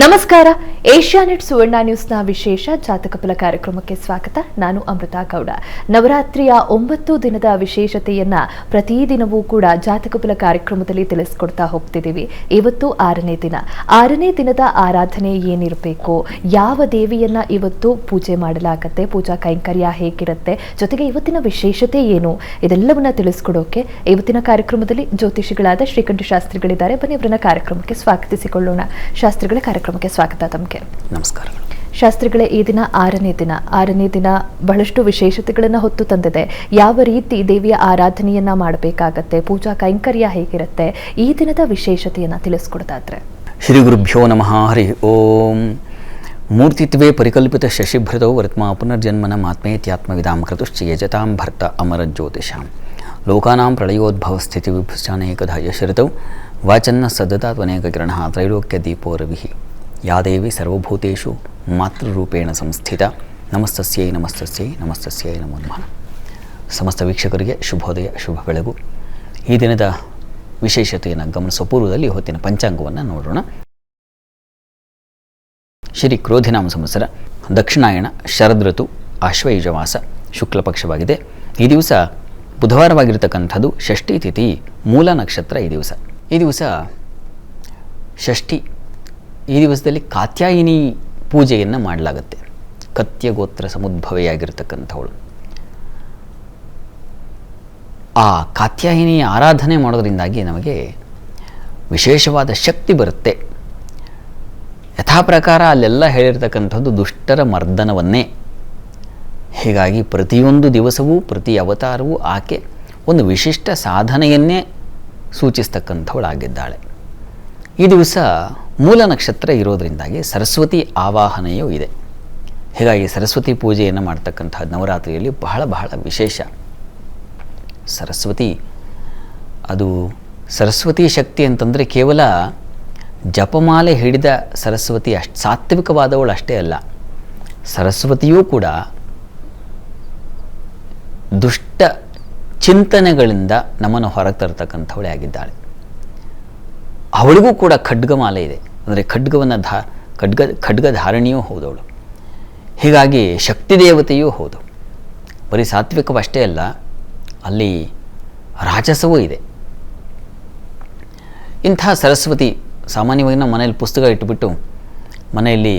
ನಮಸ್ಕಾರ. ಏಷ್ಯಾನೆಟ್ ಸುವರ್ಣ ನ್ಯೂಸ್ನ ವಿಶೇಷ ಜಾತಕ ಫಲ ಕಾರ್ಯಕ್ರಮಕ್ಕೆ ಸ್ವಾಗತ. ನಾನು ಅಮೃತ ಗೌಡ. ನವರಾತ್ರಿಯ 9 ದಿನದ ವಿಶೇಷತೆಯನ್ನ ಪ್ರತಿದಿನವೂ ಕೂಡ ಜಾತಕ ಫಲ ಕಾರ್ಯಕ್ರಮದಲ್ಲಿ ತಿಳಿಸ್ಕೊಡ್ತಾ ಹೋಗ್ತಿದ್ದೀವಿ. ಇವತ್ತು 6ನೇ ದಿನ. 6ನೇ ದಿನದ ಆರಾಧನೆ ಏನಿರಬೇಕು, ಯಾವ ದೇವಿಯನ್ನ ಇವತ್ತು ಪೂಜೆ ಮಾಡಲಾಗುತ್ತೆ, ಪೂಜಾ ಕೈಂಕರ್ಯ ಹೇಗಿರುತ್ತೆ, ಜೊತೆಗೆ ಇವತ್ತಿನ ವಿಶೇಷತೆ ಏನು, ಇದೆಲ್ಲವನ್ನ ತಿಳಿಸ್ಕೊಡೋಕೆ ಇವತ್ತಿನ ಕಾರ್ಯಕ್ರಮದಲ್ಲಿ ಜ್ಯೋತಿಷಿಗಳಾದ ಶ್ರೀಕಂಠ ಶಾಸ್ತ್ರಿಗಳಿದ್ದಾರೆ. ಬನ್ನಿ ಅವರನ್ನ ಕಾರ್ಯಕ್ರಮಕ್ಕೆ ಸ್ವಾಗತಿಸಿಕೊಳ್ಳೋಣ. ಶಾಸ್ತ್ರಿಗಳ ಕಾರ್ಯಕ್ರಮಕ್ಕೆ ಸ್ವಾಗತ. ತಮಗೆ ನಮಸ್ಕಾರ. ಶಾಸ್ತ್ರಿಗಳೇ, ಈ ದಿನ 6ನೇ ದಿನ ಬಹಳಷ್ಟು ವಿಶೇಷತೆಗಳನ್ನು ಹೊತ್ತು ತಂದಿದೆ. ಯಾವ ರೀತಿ ದೇವಿಯ ಆರಾಧನೆಯನ್ನ ಮಾಡಬೇಕಾಗತ್ತೆ, ಪೂಜಾ ಕೈಂಕರ್ಯ ಹೇಗಿರುತ್ತೆ, ಈ ದಿನದ ವಿಶೇಷತೆಯನ್ನ ತಿಳಿಸ್ಕೊಡೋದಾದ್ರೆ. ಶ್ರೀ ಗುರುಭ್ಯೋ ನಮಃ. ಹರಿ ಓಂ. ಮೂರ್ತಿತ್ವೇ ಪರಿಕಲ್ಪಿತ ಶಶಿಭೃತೌ ವರ್ತ್ಮಾ ಪುನರ್ಜನ್ಮನ ಆತ್ಮೇತ್ಯಾತ್ಮವಿದಾಂ ಕೃತುಶ್ಚ ಯಜತಾಂ ಭರ್ತ ಅಮರಜ್ಯೋತಿಷಾಂ ಲೋಕಾನಾಂ ಪ್ರಳಯೋದ್ಭವ ಸ್ಥಿತಿ ವಿಭುಶ್ಚಾನೇಕಧಾ ಯಶರಿತೌ ವಾಚನ್ನ ಸದತಾತ್ವನೇಕ ಕಿರಣಃ ತ್ರೈಲೋಕ್ಯ ದೀಪೋ ರವಿಃ ಯಾ ದೇವಿ ಸರ್ವಭೂತೇಷು ಮಾತೃರೂಪೇಣ ಸಂಸ್ಥಿತ ನಮಸ್ತಸ್ಯೈ ನಮಸ್ತಸ್ಯೈ ನಮಸ್ತಸ್ಯೈ ನಮೋ ನಮಃ. ಸಮಸ್ತ ವೀಕ್ಷಕರಿಗೆ ಶುಭೋದಯ, ಶುಭ ಬೆಳಗು. ಈ ದಿನದ ವಿಶೇಷತೆಯನ್ನು ಗಮನಿಸುವ ಪೂರ್ವದಲ್ಲಿ ಹೊತ್ತಿನ ಪಂಚಾಂಗವನ್ನು ನೋಡೋಣ. ಶ್ರೀ ಕ್ರೋಧಿನಾಮ ಸಂವತ್ಸರ, ದಕ್ಷಿಣಾಯಣ, ಶರದೃತು, ಆಶ್ವಯುಜ ಮಾಸ, ಶುಕ್ಲ ಪಕ್ಷವಾಗಿದೆ. ಈ ದಿವಸ ಬುಧವಾರವಾಗಿರತಕ್ಕಂಥದ್ದು, ಷಷ್ಠಿ ತಿಥಿ, ಮೂಲ ನಕ್ಷತ್ರ. ಈ ದಿವಸ ಷಷ್ಠಿ. ಈ ದಿವಸದಲ್ಲಿ ಕಾತ್ಯಾಯಿನಿ ಪೂಜೆಯನ್ನು ಮಾಡಲಾಗುತ್ತೆ. ಕತ್ಯ ಗೋತ್ರ ಸಮುದ್ಭವೆಯಾಗಿರ್ತಕ್ಕಂಥವಳು. ಆ ಕಾತ್ಯಾಯಿನಿ ಆರಾಧನೆ ಮಾಡೋದ್ರಿಂದಾಗಿ ನಮಗೆ ವಿಶೇಷವಾದ ಶಕ್ತಿ ಬರುತ್ತೆ. ಯಥಾ ಪ್ರಕಾರ ಅಲ್ಲೆಲ್ಲ ಹೇಳಿರ್ತಕ್ಕಂಥದ್ದು ದುಷ್ಟರ ಮರ್ದನವನ್ನೇ. ಹೀಗಾಗಿ ಪ್ರತಿಯೊಂದು ದಿವಸವೂ, ಪ್ರತಿ ಅವತಾರವೂ ಆಕೆ ಒಂದು ವಿಶಿಷ್ಟ ಸಾಧನೆಯನ್ನೇ ಸೂಚಿಸ್ತಕ್ಕಂಥವಳಾಗಿದ್ದಾಳೆ. ಈ ದಿವಸ ಮೂಲ ನಕ್ಷತ್ರ ಇರೋದರಿಂದಾಗಿ ಸರಸ್ವತಿ ಆವಾಹನೆಯೂ ಇದೆ. ಹೀಗಾಗಿ ಸರಸ್ವತಿ ಪೂಜೆಯನ್ನು ಮಾಡ್ತಕ್ಕಂಥ ನವರಾತ್ರಿಯಲ್ಲಿ ಬಹಳ ಬಹಳ ವಿಶೇಷ. ಸರಸ್ವತಿ, ಅದು ಸರಸ್ವತಿ ಶಕ್ತಿ ಅಂತಂದರೆ ಕೇವಲ ಜಪಮಾಲೆ ಹಿಡಿದ ಸರಸ್ವತಿ ಅಷ್ಟು ಸಾತ್ವಿಕವಾದವಳು ಅಷ್ಟೇ ಅಲ್ಲ. ಸರಸ್ವತಿಯೂ ಕೂಡ ದುಷ್ಟ ಚಿಂತನೆಗಳಿಂದ ನಮ್ಮನ್ನು ಹೊರಗೆ ತರತಕ್ಕಂಥವಳೇ ಆಗಿದ್ದಾಳೆ. ಅವಳಿಗೂ ಕೂಡ ಖಡ್ಗಮಾಲೆ ಇದೆ. ಅಂದರೆ ಖಡ್ಗ ಧಾರಣೆಯೂ ಹೌದವಳು. ಹೀಗಾಗಿ ಶಕ್ತಿ ದೇವತೆಯೂ ಹೌದು. ಬರೀ ಸಾತ್ವಿಕವಷ್ಟೇ ಅಲ್ಲ, ಅಲ್ಲಿ ರಾಜಸವೂ ಇದೆ. ಇಂಥ ಸರಸ್ವತಿ ಸಾಮಾನ್ಯವಾಗಿ ನಾವು ಮನೆಯಲ್ಲಿ ಪುಸ್ತಕ ಇಟ್ಟುಬಿಟ್ಟು ಮನೆಯಲ್ಲಿ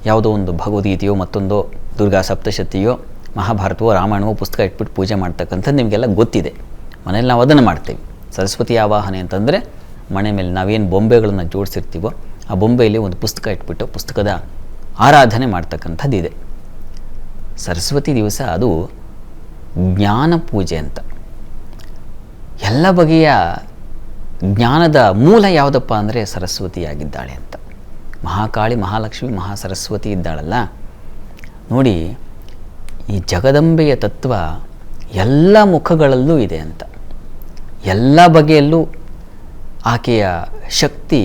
ಯಾವುದೋ ಒಂದು ಭಗವದ್ಗೀತೆಯೋ ಮತ್ತೊಂದೋ ದುರ್ಗಾ ಸಪ್ತಶತಿಯೋ ಮಹಾಭಾರತವೋ ರಾಮಾಯಣವೋ ಪುಸ್ತಕ ಇಟ್ಬಿಟ್ಟು ಪೂಜೆ ಮಾಡ್ತಕ್ಕಂಥದ್ದು ನಿಮಗೆಲ್ಲ ಗೊತ್ತಿದೆ. ಮನೇಲಿ ನಾವು ಅದನ್ನು ಮಾಡ್ತೇವೆ. ಸರಸ್ವತಿ ಆವಾಹನೆ ಅಂತಂದರೆ ಮನೆ ಮೇಲೆ ನಾವೇನು ಬೊಂಬೆಗಳನ್ನು ಜೋಡಿಸಿರ್ತೀವೋ ಆ ಬೊಂಬೆಯಲ್ಲಿ ಒಂದು ಪುಸ್ತಕ ಇಟ್ಬಿಟ್ಟು ಪುಸ್ತಕದ ಆರಾಧನೆ ಮಾಡ್ತಕ್ಕಂಥದ್ದು ಇದೆ. ಸರಸ್ವತಿ ದಿವಸ ಅದು ಜ್ಞಾನ ಪೂಜೆ ಅಂತ. ಎಲ್ಲ ಬಗೆಯ ಜ್ಞಾನದ ಮೂಲ ಯಾವುದಪ್ಪ ಅಂದರೆ ಸರಸ್ವತಿಯಾಗಿದ್ದಾಳೆ ಅಂತ. ಮಹಾಕಾಳಿ, ಮಹಾಲಕ್ಷ್ಮಿ, ಮಹಾಸರಸ್ವತಿ ಇದ್ದಾಳಲ್ಲ ನೋಡಿ. ಈ ಜಗದಂಬೆಯ ತತ್ವ ಎಲ್ಲ ಮುಖಗಳಲ್ಲೂ ಇದೆ ಅಂತ. ಎಲ್ಲ ಬಗೆಯಲ್ಲೂ ಆಕೆಯ ಶಕ್ತಿ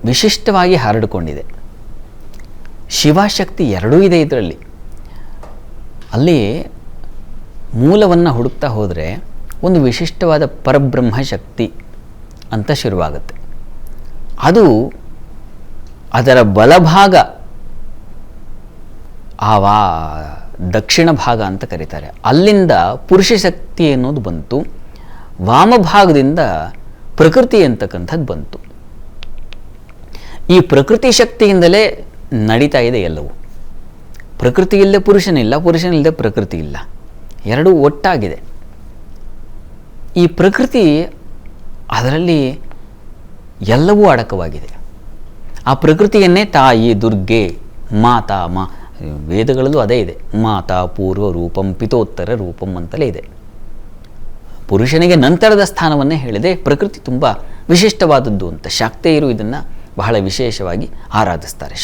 ವಿಶಿಷ್ಟವಾಗಿ ಹರಡಿಕೊಂಡಿದೆ. ಶಿವಶಕ್ತಿ ಎರಡೂ ಇದೆ ಇದರಲ್ಲಿ. ಅಲ್ಲಿ ಮೂಲವನ್ನು ಹುಡುಕ್ತಾ ಹೋದರೆ ಒಂದು ವಿಶಿಷ್ಟವಾದ ಪರಬ್ರಹ್ಮ ಶಕ್ತಿ ಅಂತ ಶುರುವಾಗುತ್ತೆ. ಅದು ಅದರ ಬಲಭಾಗ, ದಕ್ಷಿಣ ಭಾಗ ಅಂತ ಕರೀತಾರೆ. ಅಲ್ಲಿಂದ ಪುರುಷ ಶಕ್ತಿ ಅನ್ನೋದು ಬಂತು. ವಾಮಭಾಗದಿಂದ ಪ್ರಕೃತಿ ಅಂತಕ್ಕಂಥದ್ದು ಬಂತು. ಈ ಪ್ರಕೃತಿ ಶಕ್ತಿಯಿಂದಲೇ ನಡೀತಾ ಇದೆ ಎಲ್ಲವೂ. ಪ್ರಕೃತಿ ಇಲ್ಲದೆ ಪುರುಷನಿಲ್ಲ, ಪುರುಷನಿಲ್ಲದೆ ಪ್ರಕೃತಿ ಇಲ್ಲ, ಎರಡೂ ಒಟ್ಟಾಗಿದೆ. ಈ ಪ್ರಕೃತಿ, ಅದರಲ್ಲಿ ಎಲ್ಲವೂ ಅಡಕವಾಗಿದೆ. ಆ ಪ್ರಕೃತಿಯನ್ನೇ ತಾಯಿ, ದುರ್ಗೆ, ಮಾತಾ, ವೇದಗಳಲ್ಲೂ ಅದೇ ಇದೆ. ಮಾತಾ ಪೂರ್ವ ರೂಪಂ ಪಿತೋತ್ತರ ರೂಪಂ ಅಂತಲೇ ಇದೆ. ಪುರುಷನಿಗೆ ನಂತರದ ಸ್ಥಾನವನ್ನೇ ಹೇಳಿದೆ. ಪ್ರಕೃತಿ ತುಂಬ ವಿಶಿಷ್ಟವಾದದ್ದು ಅಂತ ಶಾಕ್ತೇಯರು ಇದನ್ನು ಬಹಳ ವಿಶೇಷವಾಗಿ ಆರಾಧಿಸ್ತಾರೆ.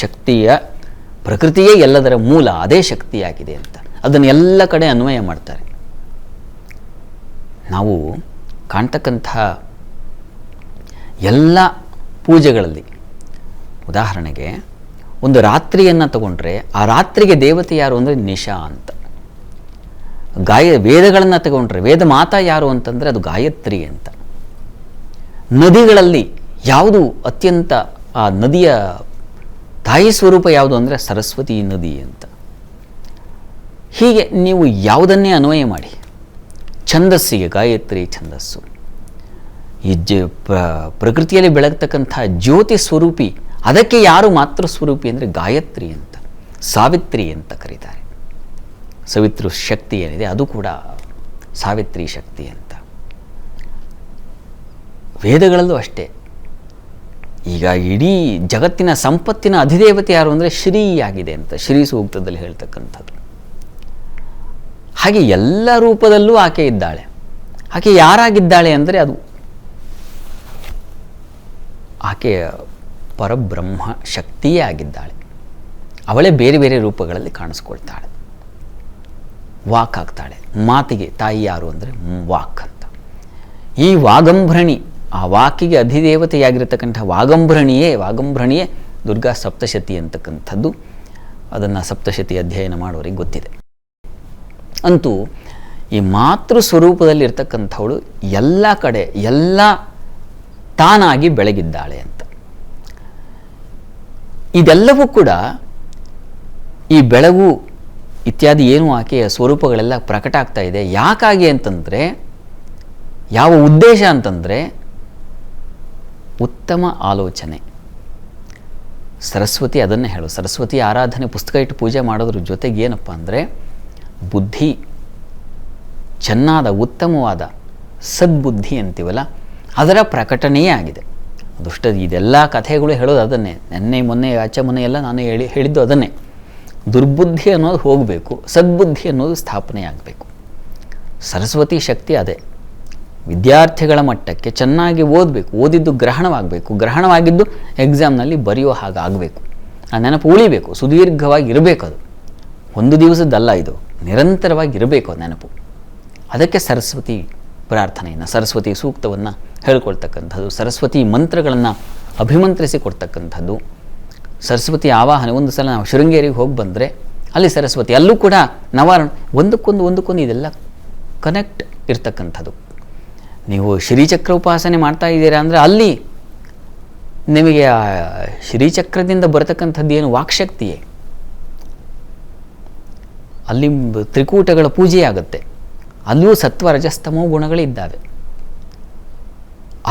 ಪ್ರಕೃತಿಯೇ ಎಲ್ಲದರ ಮೂಲ, ಅದೇ ಶಕ್ತಿಯಾಗಿದೆ ಅಂತ ಅದನ್ನು ಎಲ್ಲ ಕಡೆ ಅನ್ವಯ ಮಾಡ್ತಾರೆ. ನಾವು ಕಾಣ್ತಕ್ಕಂಥ ಎಲ್ಲ ಪೂಜೆಗಳಲ್ಲಿ ಉದಾಹರಣೆಗೆ ಒಂದು ರಾತ್ರಿಯನ್ನು ತಗೊಂಡ್ರೆ ಆ ರಾತ್ರಿಗೆ ದೇವತೆ ಯಾರು ಅಂದರೆ ನಿಶಾ ಅಂತ. ವೇದಗಳನ್ನು ತಗೊಂಡ್ರೆ ವೇದ ಮಾತಾ ಯಾರು ಅಂತಂದರೆ ಅದು ಗಾಯತ್ರಿ ಅಂತ. ನದಿಗಳಲ್ಲಿ ಯಾವುದು ಅತ್ಯಂತ ಆ ನದಿಯ ತಾಯಿ ಸ್ವರೂಪ ಯಾವುದು ಅಂದರೆ ಸರಸ್ವತಿ ನದಿ ಅಂತ. ಹೀಗೆ ನೀವು ಯಾವುದನ್ನೇ ಅನ್ವಯ ಮಾಡಿ, ಛಂದಸ್ಸಿಗೆ ಗಾಯತ್ರಿ ಛಂದಸ್ಸು, ಈ ಪ್ರಕೃತಿಯಲ್ಲಿ ಬೆಳಗ್ತಕ್ಕಂಥ ಜ್ಯೋತಿ ಸ್ವರೂಪಿ, ಅದಕ್ಕೆ ಯಾರು ಮಾತೃ ಸ್ವರೂಪಿ ಅಂದರೆ ಗಾಯತ್ರಿ ಅಂತ, ಸಾವಿತ್ರಿ ಅಂತ ಕರೀತಾರೆ. ಸವಿತೃ ಶಕ್ತಿ ಏನಿದೆ ಅದು ಕೂಡ ಸಾವಿತ್ರಿ ಶಕ್ತಿ ಅಂತ. ವೇದಗಳಲ್ಲೂ ಅಷ್ಟೇ. ಈಗ ಇಡೀ ಜಗತ್ತಿನ ಸಂಪತ್ತಿನ ಅಧಿದೇವತೆ ಯಾರು ಅಂದರೆ ಶ್ರೀ ಆಗಿದೆ ಅಂತ ಶ್ರೀ ಸೂಕ್ತದಲ್ಲಿ ಹೇಳ್ತಕ್ಕಂಥದ್ದು. ಹಾಗೆ ಎಲ್ಲ ರೂಪದಲ್ಲೂ ಆಕೆ ಇದ್ದಾಳೆ. ಆಕೆ ಯಾರಾಗಿದ್ದಾಳೆ ಅಂದರೆ ಅದು ಆಕೆಯ ಪರಬ್ರಹ್ಮ ಶಕ್ತಿಯೇ ಆಗಿದ್ದಾಳೆ. ಅವಳೇ ಬೇರೆ ಬೇರೆ ರೂಪಗಳಲ್ಲಿ ಕಾಣಿಸ್ಕೊಳ್ತಾಳೆ. ವಾಕ್ ಆಗ್ತಾಳೆ. ಮಾತಿಗೆ ತಾಯಿ ಯಾರು ಅಂದರೆ ವಾಕ್ ಅಂತ. ಈ ವಾಗಂಭ್ರಣಿ, ಆ ವಾಕಿಗೆ ಅಧಿದೇವತೆಯಾಗಿರತಕ್ಕಂಥ ವಾಗಂಭ್ರಣಿಯೇ ದುರ್ಗಾ ಸಪ್ತಶತಿ ಅಂತಕ್ಕಂಥದ್ದು. ಅದನ್ನು ಸಪ್ತಶತಿ ಅಧ್ಯಯನ ಮಾಡೋರಿಗೆ ಗೊತ್ತಿದೆ. ಅಂತೂ ಈ ಮಾತೃ ಸ್ವರೂಪದಲ್ಲಿರ್ತಕ್ಕಂಥವಳು ಎಲ್ಲ ಕಡೆ ಎಲ್ಲ ತಾನಾಗಿ ಬೆಳಗಿದ್ದಾಳೆ ಅಂತ. ಇದೆಲ್ಲವೂ ಕೂಡ ಈ ಬೆಳಗು ಇತ್ಯಾದಿ ಏನು ಆಕೆಯ ಸ್ವರೂಪಗಳೆಲ್ಲ ಪ್ರಕಟ ಆಗ್ತಾ ಇದೆ. ಯಾಕಾಗಿ ಅಂತಂದರೆ, ಯಾವ ಉದ್ದೇಶ ಅಂತಂದರೆ, ಉತ್ತಮ ಆಲೋಚನೆ. ಸರಸ್ವತಿ ಅದನ್ನೇ ಹೇಳು. ಸರಸ್ವತಿ ಆರಾಧನೆ ಪುಸ್ತಕ ಇಟ್ಟು ಪೂಜೆ ಮಾಡೋದ್ರ ಜೊತೆಗೆ ಏನಪ್ಪ ಅಂದರೆ, ಬುದ್ಧಿ ಚೆನ್ನಾದ ಉತ್ತಮವಾದ ಸದ್ಬುದ್ಧಿ ಅಂತೀವಲ್ಲ, ಅದರ ಪ್ರಕಟಣೆಯೇ ಆಗಿದೆ. ಇದೆಲ್ಲ ಕಥೆಗಳು ಹೇಳೋದು ಅದನ್ನೇ. ಮೊನ್ನೆ ಎಲ್ಲ ನಾನು ಹೇಳಿದ್ದು ಅದನ್ನೇ. ದುರ್ಬುದ್ಧಿ ಅನ್ನೋದು ಹೋಗಬೇಕು, ಸದ್ಬುದ್ಧಿ ಅನ್ನೋದು ಸ್ಥಾಪನೆ ಆಗಬೇಕು. ಸರಸ್ವತಿ ಶಕ್ತಿ ಅದೇ. ವಿದ್ಯಾರ್ಥಿಗಳ ಮಟ್ಟಕ್ಕೆ ಚೆನ್ನಾಗಿ ಓದಬೇಕು, ಓದಿದ್ದು ಗ್ರಹಣವಾಗಬೇಕು, ಗ್ರಹಣವಾಗಿದ್ದು ಎಕ್ಸಾಮ್ನಲ್ಲಿ ಬರೆಯೋ ಹಾಗಾಗಬೇಕು, ಆ ನೆನಪು ಉಳಿಬೇಕು, ಸುದೀರ್ಘವಾಗಿ ಇರಬೇಕು. ಅದು ಒಂದು ದಿವಸದ್ದಲ್ಲ, ಇದು ನಿರಂತರವಾಗಿ ಇರಬೇಕು ಆ ನೆನಪು. ಅದಕ್ಕೆ ಸರಸ್ವತಿ ಪ್ರಾರ್ಥನೆಯನ್ನು, ಸರಸ್ವತಿ ಸೂಕ್ತವನ್ನು ಹೇಳ್ಕೊಳ್ತಕ್ಕಂಥದ್ದು, ಸರಸ್ವತಿ ಮಂತ್ರಗಳನ್ನು ಅಭಿಮಂತ್ರಿಸಿ ಕೊಡ್ತಕ್ಕಂಥದ್ದು, ಸರಸ್ವತಿ ಆವಾಹನೆ. ಒಂದು ಸಲ ನಾವು ಶೃಂಗೇರಿಗೆ ಹೋಗಿ ಬಂದರೆ ಅಲ್ಲಿ ಸರಸ್ವತಿ, ಅಲ್ಲೂ ಕೂಡ ನವಾರಣ, ಒಂದಕ್ಕೊಂದು ಇದೆಲ್ಲ ಕನೆಕ್ಟ್ ಇರ್ತಕ್ಕಂಥದ್ದು. ನೀವು ಶ್ರೀಚಕ್ರ ಉಪಾಸನೆ ಮಾಡ್ತಾ ಇದ್ದೀರಾ ಅಂದರೆ ಅಲ್ಲಿ ನಿಮಗೆ ಆ ಶ್ರೀಚಕ್ರದಿಂದ ಬರತಕ್ಕಂಥದ್ದು ಏನು ವಾಕ್ಶಕ್ತಿಯೇ. ಅಲ್ಲಿ ತ್ರಿಕೂಟಗಳ ಪೂಜೆ ಆಗುತ್ತೆ, ಅಲ್ಲೂ ಸತ್ವ ರಜಸ್ತಮೋ ಗುಣಗಳಿದ್ದಾವೆ.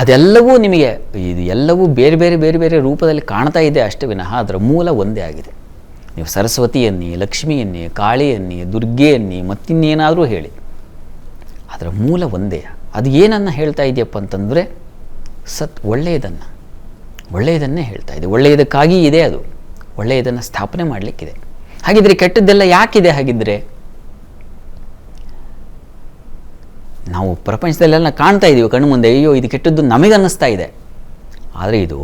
ಅದೆಲ್ಲವೂ ನಿಮಗೆ ಇದು ಎಲ್ಲವೂ ಬೇರೆ ಬೇರೆ ಬೇರೆ ಬೇರೆ ರೂಪದಲ್ಲಿ ಕಾಣ್ತಾ ಇದೆ ಅಷ್ಟೇ ವಿನಃ ಅದರ ಮೂಲ ಒಂದೇ ಆಗಿದೆ. ನೀವು ಸರಸ್ವತಿಯನ್ನಿ, ಲಕ್ಷ್ಮಿಯನ್ನಿ, ಕಾಳಿಯನ್ನಿ, ದುರ್ಗೆಯನ್ನಿ, ಮತ್ತಿನ್ನೇನಾದರೂ ಹೇಳಿ, ಅದರ ಮೂಲ ಒಂದೇ. ಅದು ಏನನ್ನು ಹೇಳ್ತಾ ಇದೆಯಪ್ಪ ಅಂತಂದರೆ, ಒಳ್ಳೆಯದನ್ನೇ ಹೇಳ್ತಾ ಇದೆ. ಒಳ್ಳೆಯದಕ್ಕಾಗಿ ಇದೆ, ಅದು ಒಳ್ಳೆಯದನ್ನು ಸ್ಥಾಪನೆ ಮಾಡಲಿಕ್ಕಿದೆ. ಹಾಗಿದ್ರೆ ಕೆಟ್ಟದ್ದೆಲ್ಲ ಯಾಕಿದೆ? ಹಾಗಿದ್ರೆ ನಾವು ಪ್ರಪಂಚದಲ್ಲೆಲ್ಲ ಕಾಣ್ತಾ ಇದ್ದೀವಿ ಕಣ್ಣು ಮುಂದೆ, ಅಯ್ಯೋ ಇದು ಕೆಟ್ಟದ್ದು ನಮಗನ್ನಿಸ್ತಾ ಇದೆ. ಆದರೆ ಇದು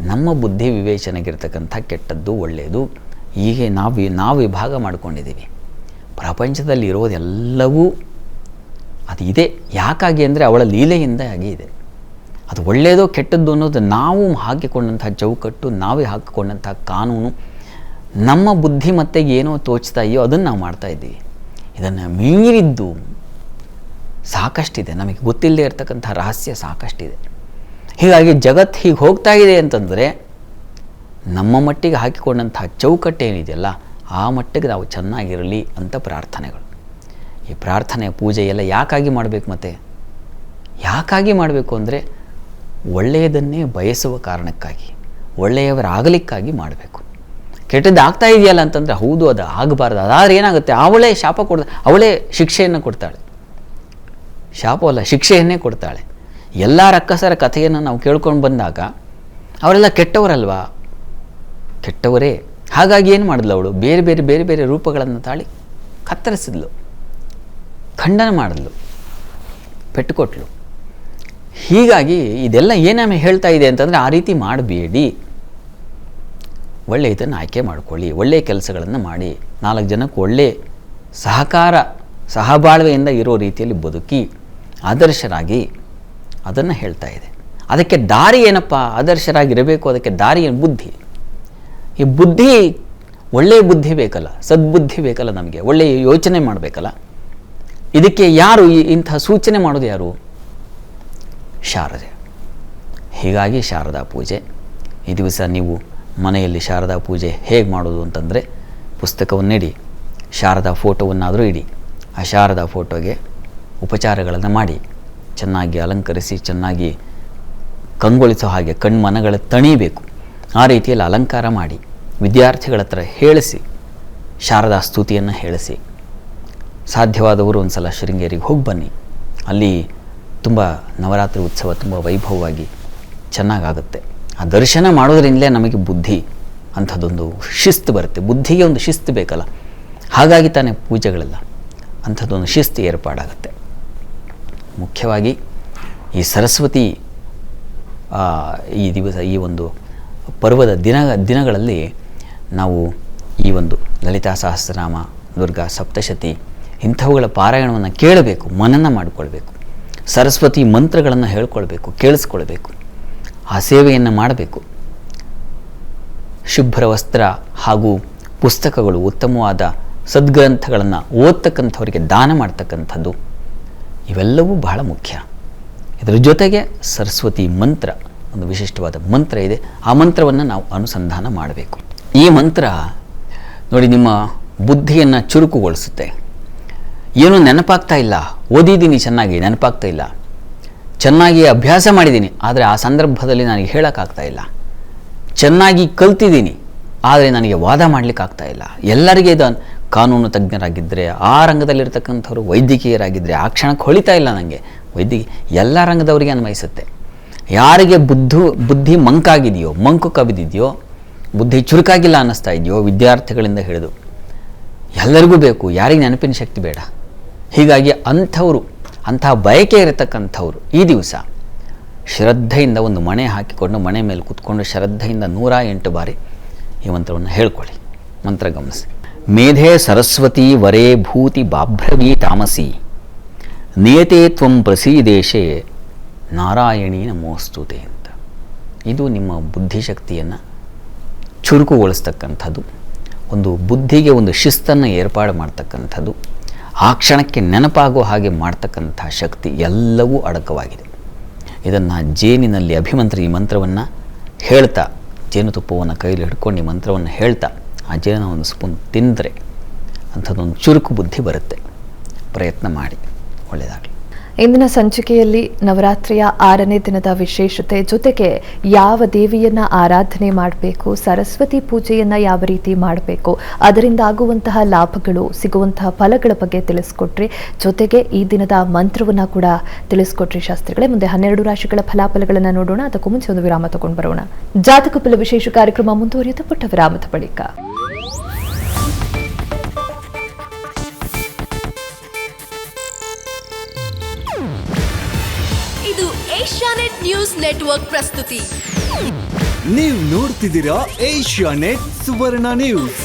ನಮ್ಮ ಬುದ್ಧಿ ವಿವೇಚನೆಗಿರ್ತಕ್ಕಂಥ ಕೆಟ್ಟದ್ದು ಒಳ್ಳೆಯದು ಹೀಗೆ ನಾವು ವಿಭಾಗ ಮಾಡ್ಕೊಂಡಿದ್ದೀವಿ. ಪ್ರಪಂಚದಲ್ಲಿ ಇರೋದೆಲ್ಲವೂ ಅದು ಇದೆ. ಯಾಕಾಗಿ ಅಂದರೆ ಅವಳ ಲೀಲೆಯಿಂದ ಆಗಿ ಇದೆ. ಅದು ಒಳ್ಳೆಯದೋ ಕೆಟ್ಟದ್ದು ಅನ್ನೋದು ನಾವು ಹಾಕಿಕೊಂಡಂಥ ಚೌಕಟ್ಟು, ನಾವೇ ಹಾಕಿಕೊಂಡಂಥ ಕಾನೂನು, ನಮ್ಮ ಬುದ್ಧಿಮತ್ತೆಗೆ ಏನೋ ತೋಚ್ತಾ ಇದೆಯೋ ಅದನ್ನು ನಾವು ಮಾಡ್ತಾ ಇದ್ದೀವಿ. ಇದನ್ನು ಮೀರಿದ್ದು ಸಾಕಷ್ಟಿದೆ, ನಮಗೆ ಗೊತ್ತಿಲ್ಲದೆ ಇರತಕ್ಕಂಥ ರಹಸ್ಯ ಸಾಕಷ್ಟಿದೆ. ಹೀಗಾಗಿ ಜಗತ್ತು ಹೀಗೆ ಹೋಗ್ತಾ ಇದೆ ಅಂತಂದರೆ ನಮ್ಮ ಮಟ್ಟಿಗೆ ಹಾಕಿಕೊಂಡಂಥ ಚೌಕಟ್ಟೇನಿದೆಯಲ್ಲ ಆ ಮಟ್ಟಿಗೆ ನಾವು ಚೆನ್ನಾಗಿರಲಿ ಅಂತ ಪ್ರಾರ್ಥನೆಗಳು. ಈ ಪ್ರಾರ್ಥನೆ ಪೂಜೆ ಎಲ್ಲ ಯಾಕಾಗಿ ಮಾಡಬೇಕು? ಮತ್ತು ಯಾಕಾಗಿ ಮಾಡಬೇಕು ಅಂದರೆ ಒಳ್ಳೆಯದನ್ನೇ ಬಯಸುವ ಕಾರಣಕ್ಕಾಗಿ, ಒಳ್ಳೆಯವರಾಗಲಿಕ್ಕಾಗಿ ಮಾಡಬೇಕು. ಕೆಟ್ಟದ್ದು ಆಗ್ತಾ ಇದೆಯಲ್ಲ ಅಂತಂದರೆ ಹೌದು ಅದು ಆಗಬಾರ್ದು. ಅದಾದ್ರೆ ಏನಾಗುತ್ತೆ, ಅವಳೇ ಶಾಪ ಅವಳೇ ಶಿಕ್ಷೆಯನ್ನು ಕೊಡ್ತಾಳೆ. ಶಾಪವಲ್ಲ, ಶಿಕ್ಷೆಯನ್ನೇ ಕೊಡ್ತಾಳೆ. ಎಲ್ಲ ರಕ್ಕಸರ ಕಥೆಯನ್ನು ನಾವು ಕೇಳ್ಕೊಂಡು ಬಂದಾಗ ಅವರೆಲ್ಲ ಕೆಟ್ಟವರಲ್ವಾ? ಕೆಟ್ಟವರೇ. ಹಾಗಾಗಿ ಏನು ಮಾಡಿದ್ಲು ಅವಳು? ಬೇರೆ ಬೇರೆ ಬೇರೆ ಬೇರೆ ರೂಪಗಳನ್ನು ತಾಳಿ ಕತ್ತರಿಸಿದ್ಲು, ಖಂಡನ ಮಾಡಿದ್ಲು, ಪೆಟ್ಟುಕೊಟ್ಲು. ಹೀಗಾಗಿ ಇದೆಲ್ಲ ಏನಮ್ಮ ಹೇಳ್ತಾ ಇದೆ ಅಂತಂದರೆ, ಆ ರೀತಿ ಮಾಡಬೇಡಿ, ಒಳ್ಳೆಯದನ್ನು ಆಯ್ಕೆ ಮಾಡಿಕೊಳ್ಳಿ, ಒಳ್ಳೆಯ ಕೆಲಸಗಳನ್ನು ಮಾಡಿ, 4 ಜನಕ್ಕೆ ಒಳ್ಳೆಯ ಸಹಬಾಳ್ವೆಯಿಂದ ಇರೋ ರೀತಿಯಲ್ಲಿ ಬದುಕಿ ಆದರ್ಶರಾಗಿ, ಅದನ್ನು ಹೇಳ್ತಾ ಇದೆ. ಅದಕ್ಕೆ ದಾರಿ ಏನಪ್ಪ? ಆದರ್ಶರಾಗಿರಬೇಕು. ಅದಕ್ಕೆ ದಾರಿ ಏನು? ಬುದ್ಧಿ. ಈ ಬುದ್ಧಿ, ಒಳ್ಳೆಯ ಬುದ್ಧಿ ಬೇಕಲ್ಲ, ಸದ್ಬುದ್ಧಿ ಬೇಕಲ್ಲ, ನಮಗೆ ಒಳ್ಳೆಯ ಯೋಚನೆ ಮಾಡಬೇಕಲ್ಲ. ಇದಕ್ಕೆ ಯಾರು ಇಂಥ ಸೂಚನೆ ಮಾಡೋದು? ಯಾರು? ಶಾರದೆ. ಹೀಗಾಗಿ ಶಾರದಾ ಪೂಜೆ. ಈ ದಿವಸ ನೀವು ಮನೆಯಲ್ಲಿ ಶಾರದಾ ಪೂಜೆ ಹೇಗೆ ಮಾಡೋದು ಅಂತಂದರೆ, ಪುಸ್ತಕವನ್ನಿಡಿ, ಶಾರದಾ ಫೋಟೋವನ್ನಾದರೂ ಇಡಿ. ಆ ಶಾರದಾ ಫೋಟೋಗೆ ಉಪಚಾರಗಳನ್ನು ಮಾಡಿ, ಚೆನ್ನಾಗಿ ಅಲಂಕರಿಸಿ, ಚೆನ್ನಾಗಿ ಕಂಗೊಳಿಸೋ ಹಾಗೆ ಕಣ್ಮನಗಳ ತಣಿಬೇಕು. ಆ ರೀತಿಯಲ್ಲಿ ಅಲಂಕಾರ ಮಾಡಿ, ವಿದ್ಯಾರ್ಥಿಗಳ ಹತ್ರ ಹೇಳಿಸಿ, ಶಾರದಾ ಸ್ತುತಿಯನ್ನು ಹೇಳಿಸಿ. ಸಾಧ್ಯವಾದವರು ಒಂದು ಸಲ ಶೃಂಗೇರಿಗೆ ಹೋಗಿ ಬನ್ನಿ. ಅಲ್ಲಿ ತುಂಬ ನವರಾತ್ರಿ ಉತ್ಸವ ತುಂಬ ವೈಭವವಾಗಿ ಚೆನ್ನಾಗಾಗುತ್ತೆ. ಆ ದರ್ಶನ ಮಾಡೋದ್ರಿಂದಲೇ ನಮಗೆ ಬುದ್ಧಿ ಅಂಥದ್ದೊಂದು ಶಿಸ್ತು ಬರುತ್ತೆ. ಬುದ್ಧಿಗೆ ಒಂದು ಶಿಸ್ತು ಬೇಕಲ್ಲ, ಹಾಗಾಗಿ ತಾನೇ ಪೂಜೆಗಳೆಲ್ಲ ಅಂಥದ್ದೊಂದು ಶಿಸ್ತು ಏರ್ಪಾಡಾಗುತ್ತೆ. ಮುಖ್ಯವಾಗಿ ಈ ಸರಸ್ವತಿ ಈ ದಿವಸ, ಈ ಒಂದು ಪರ್ವದ ದಿನಗಳಲ್ಲಿ ನಾವು ಈ ಒಂದು ಲಲಿತಾ ಸಹಸ್ರನಾಮ, ದುರ್ಗಾ ಸಪ್ತಶತಿ ಇಂಥವುಗಳ ಪಾರಾಯಣವನ್ನು ಕೇಳಬೇಕು, ಮನನ ಮಾಡಿಕೊಳ್ಬೇಕು. ಸರಸ್ವತಿ ಮಂತ್ರಗಳನ್ನು ಹೇಳ್ಕೊಳ್ಬೇಕು, ಕೇಳಿಸ್ಕೊಳ್ಬೇಕು. ಆ ಸೇವೆಯನ್ನು ಮಾಡಬೇಕು. ಶುಭ್ರ ವಸ್ತ್ರ ಹಾಗೂ ಪುಸ್ತಕಗಳು, ಉತ್ತಮವಾದ ಸದ್ಗ್ರಂಥಗಳನ್ನು ಓದ್ತಕ್ಕಂಥವರಿಗೆ ದಾನ ಮಾಡ್ತಕ್ಕಂಥದ್ದು, ಇವೆಲ್ಲವೂ ಬಹಳ ಮುಖ್ಯ. ಇದರ ಜೊತೆಗೆ ಸರಸ್ವತಿ ಮಂತ್ರ, ಒಂದು ವಿಶಿಷ್ಟವಾದ ಮಂತ್ರ ಇದೆ. ಆ ಮಂತ್ರವನ್ನು ನಾವು ಅನುಸಂಧಾನ ಮಾಡಬೇಕು. ಈ ಮಂತ್ರ ನೋಡಿ, ನಿಮ್ಮ ಬುದ್ಧಿಯನ್ನು ಚುರುಕುಗೊಳಿಸುತ್ತೆ. ಏನೂ ನೆನಪಾಗ್ತಾ ಇಲ್ಲ, ಓದಿದ್ದೀನಿ ಚೆನ್ನಾಗಿ, ನೆನಪಾಗ್ತಾ ಇಲ್ಲ, ಚೆನ್ನಾಗಿ ಅಭ್ಯಾಸ ಮಾಡಿದ್ದೀನಿ, ಆದರೆ ಆ ಸಂದರ್ಭದಲ್ಲಿ ನನಗೆ ಹೇಳೋಕ್ಕಾಗ್ತಾ ಇಲ್ಲ. ಚೆನ್ನಾಗಿ ಕಲ್ತಿದ್ದೀನಿ, ಆದರೆ ನನಗೆ ವಾದ ಮಾಡಲಿಕ್ಕಾಗ್ತಾ ಇಲ್ಲ. ಎಲ್ಲರಿಗೆ ಇದು ಕಾನೂನು ತಜ್ಞರಾಗಿದ್ದರೆ, ಆ ರಂಗದಲ್ಲಿರ್ತಕ್ಕಂಥವ್ರು ವೈದ್ಯಕೀಯರಾಗಿದ್ದರೆ, ಆ ಕ್ಷಣಕ್ಕೆ ಹೊಳಿತಾ ಇಲ್ಲ ನನಗೆ. ಎಲ್ಲ ರಂಗದವರಿಗೆ ಅನ್ವಯಿಸುತ್ತೆ. ಯಾರಿಗೆ ಬುದ್ಧಿ ಮಂಕಾಗಿದೆಯೋ, ಮಂಕು ಕವಿದಿದೆಯೋ, ಬುದ್ಧಿ ಚುರುಕಾಗಿಲ್ಲ ಅನ್ನಿಸ್ತಾ ಇದೆಯೋ, ವಿದ್ಯಾರ್ಥಿಗಳಿಂದ ಹಿಡಿದು ಎಲ್ಲರಿಗೂ ಬೇಕು. ಯಾರಿಗೆ ನೆನಪಿನ ಶಕ್ತಿ ಬೇಡ. ಹೀಗಾಗಿ ಅಂತಹ ಬಯಕೆ ಇರತಕ್ಕಂಥವ್ರು ಈ ದಿವಸ ಶ್ರದ್ಧೆಯಿಂದ ಒಂದು ಮಣೆ ಹಾಕಿಕೊಂಡು, ಮಣೆ ಮೇಲೆ ಕೂತ್ಕೊಂಡು ಶ್ರದ್ಧೆಯಿಂದ 108 ಬಾರಿ ಈ ಮಂತ್ರವನ್ನು ಹೇಳ್ಕೊಳ್ಳಿ. ಮಂತ್ರ ಗಮನಿಸಿ. ಮೇಧೆ ಸರಸ್ವತಿ ವರೇ ಭೂತಿ ಬಾಭ್ರವೀ ತಾಮಸಿ ನಿಯತೆ ತ್ವಂ ಪ್ರಸೀದೇಶೆ ನಾರಾಯಣೀ ನಮೋಸ್ತುತೆ ಅಂತ. ಇದು ನಿಮ್ಮ ಬುದ್ಧಿಶಕ್ತಿಯನ್ನು ಚುರುಕುಗೊಳಿಸ್ತಕ್ಕಂಥದ್ದು, ಒಂದು ಬುದ್ಧಿಗೆ ಒಂದು ಶಿಸ್ತನ್ನು ಏರ್ಪಾಡು ಮಾಡ್ತಕ್ಕಂಥದ್ದು, ಆ ಕ್ಷಣಕ್ಕೆ ನೆನಪಾಗೋ ಹಾಗೆ ಮಾಡ್ತಕ್ಕಂಥ ಶಕ್ತಿ ಎಲ್ಲವೂ ಅಡಕವಾಗಿದೆ. ಇದನ್ನು ಜೇನಿನಲ್ಲಿ ಅಭಿಮಂತ್ರಿ ಈ ಮಂತ್ರವನ್ನು ಹೇಳ್ತಾ, ಜೇನುತುಪ್ಪವನ್ನು ಕೈಲಿ ಹಿಡ್ಕೊಂಡು ಈ ಮಂತ್ರವನ್ನು ಹೇಳ್ತಾ ಆ ಜೇನ ಒಂದು ಸ್ಪೂನ್ ತಿಂದರೆ ಅಂಥದ್ದೊಂದು ಚುರುಕು ಬುದ್ಧಿ ಬರುತ್ತೆ. ಪ್ರಯತ್ನ ಮಾಡಿ, ಒಳ್ಳೆಯದಾಗಲಿ. ಇಂದಿನ ಸಂಚಿಕೆಯಲ್ಲಿ ನವರಾತ್ರಿಯ 6ನೇ ದಿನದ ವಿಶೇಷತೆ ಜೊತೆಗೆ ಯಾವ ದೇವಿಯನ್ನ ಆರಾಧನೆ ಮಾಡಬೇಕು, ಸರಸ್ವತಿ ಪೂಜೆಯನ್ನ ಯಾವ ರೀತಿ ಮಾಡಬೇಕು, ಅದರಿಂದ ಆಗುವಂತಹ ಲಾಭಗಳು, ಸಿಗುವಂತಹ ಫಲಗಳ ಬಗ್ಗೆ ತಿಳಿಸ್ಕೊಟ್ರಿ. ಜೊತೆಗೆ ಈ ದಿನದ ಮಂತ್ರವನ್ನ ಕೂಡ ತಿಳಿಸ್ಕೊಟ್ರಿ ಶಾಸ್ತ್ರಿಗಳೇ. ಮುಂದೆ 12 ರಾಶಿಗಳ ಫಲಾಫಲಗಳನ್ನು ನೋಡೋಣ. ಅದಕ್ಕೂ ಮುಂಚೆ ಒಂದು ವಿರಾಮ ತಗೊಂಡು ಬರೋಣ. ಜಾತಕ ಫಲ ವಿಶೇಷ ಕಾರ್ಯಕ್ರಮ ಮುಂದುವರಿಯುತ್ತೆ ಪುಟ್ಟ ವಿರಾಮದ ಬಳಿಕ. ಏಷ್ಯಾನೆಟ್ ನ್ಯೂಸ್ ನೆಟ್ವರ್ಕ್ ಪ್ರಸ್ತುತಿ. ನೀವು ನೋಡ್ತಿದ್ದೀರಾ ಏಷ್ಯಾನೆಟ್ ಸುವರ್ಣ ನ್ಯೂಸ್.